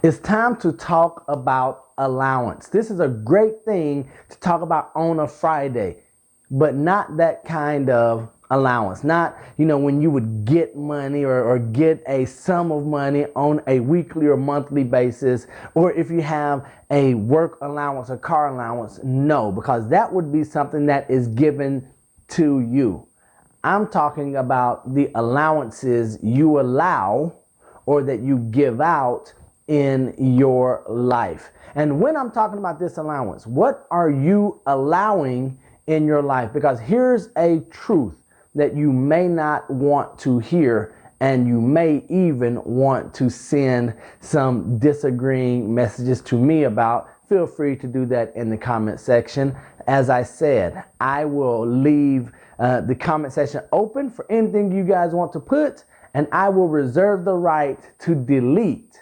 It's time to talk about allowance. This is a great thing to talk about on a Friday, but not that kind of allowance. Not, when you would get money or get a sum of money on a weekly or monthly basis, or if you have a work allowance or car allowance. No, because that would be something that is given to you. I'm talking about the allowances you allow or that you give out in your life. And when I'm talking about this allowance, what are you allowing in your life? Because here's a truth that you may not want to hear, and you may even want to send some disagreeing messages to me about. Feel free to do that in the comment section. As I said, I will leave the comment section open for anything you guys want to put, and I will reserve the right to delete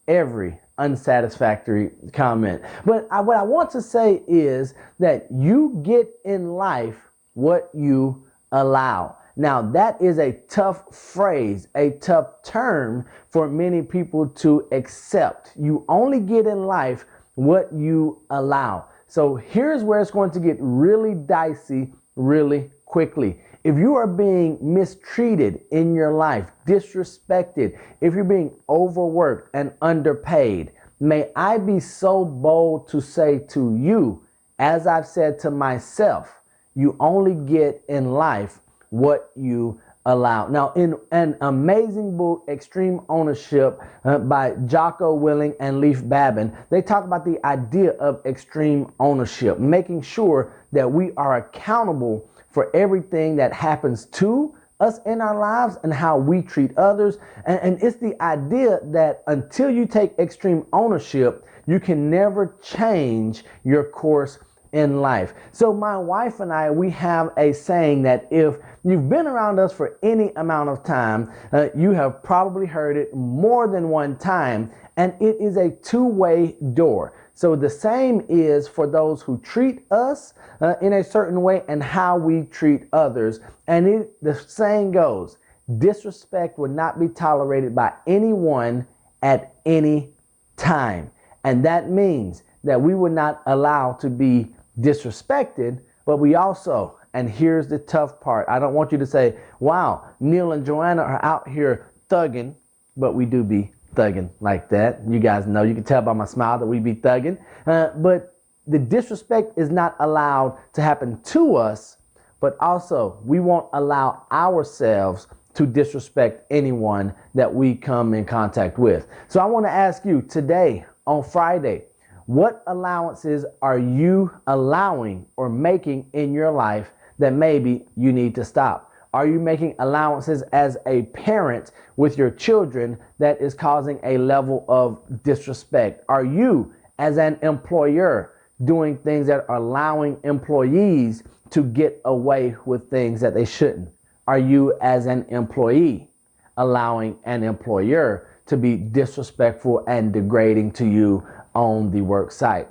every unsatisfactory comment. But what I want to say is that you get in life what you allow. Now, that is a tough phrase, a tough term for many people to accept. You only get in life what you allow. So here's where it's going to get really dicey really quickly. If you are being mistreated in your life, disrespected, if you're being overworked and underpaid, may I be so bold to say to you, as I've said to myself, you only get in life what you allow. Now, in an amazing book, Extreme Ownership, by Jocko Willing and Leif Babin, they talk about the idea of extreme ownership, making sure that we are accountable for everything that happens to us in our lives and how we treat others. And it's the idea that until you take extreme ownership, you can never change your course in life. So my wife and I, we have a saying that if you've been around us for any amount of time, you have probably heard it more than one time, and it is a two-way door. So the same is for those who treat us in a certain way and how we treat others. And the saying goes, disrespect will not be tolerated by anyone at any time. And that means that we would not allow to be disrespected, but we also, and here's the tough part, I don't want you to say, wow, Neil and Joanna are out here thugging, but we do be thugging like that. You guys know, you can tell by my smile that we be thugging. But the disrespect is not allowed to happen to us, but also we won't allow ourselves to disrespect anyone that we come in contact with. So I want to ask you today on Friday, what allowances are you allowing or making in your life that maybe you need to stop? Are you making allowances as a parent with your children that is causing a level of disrespect? Are you, as an employer, doing things that are allowing employees to get away with things that they shouldn't? Are you, as an employee, allowing an employer to be disrespectful and degrading to you on the work site?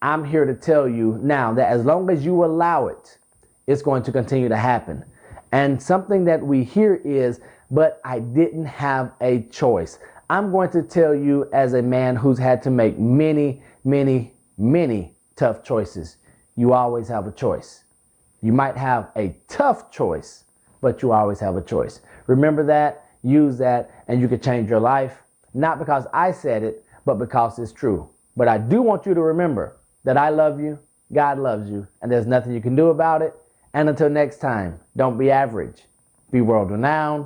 I'm here to tell you now that as long as you allow it, it's going to continue to happen. And something that we hear is, but I didn't have a choice. I'm going to tell you, as a man who's had to make many, many, many tough choices, you always have a choice. You might have a tough choice, but you always have a choice. Remember that, use that, and you can change your life. Not because I said it, but because it's true. But I do want you to remember that I love you, God loves you, and there's nothing you can do about it. And until next time, don't be average. Be world renowned.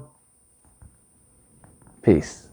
Peace.